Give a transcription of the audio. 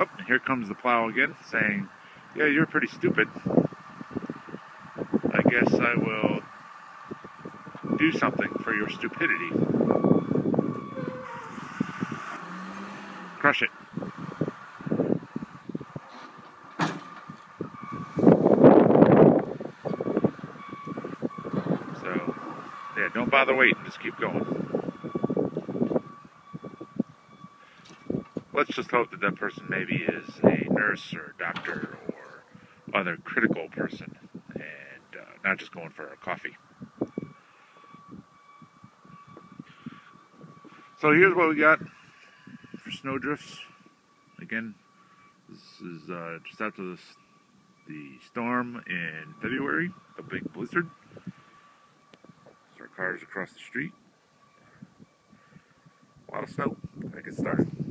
Oh, here comes the plow again, saying, yeah, you're pretty stupid. I guess I will do something for your stupidity. Crush it. So, yeah, don't bother waiting, just keep going. Let's just hope that that person maybe is a nurse or a doctor or other critical person and not just going for a coffee. So here's what we got for snow drifts. Again, this is just after the storm in February, a big blizzard. So our cars across the street. A lot of snow. I get started.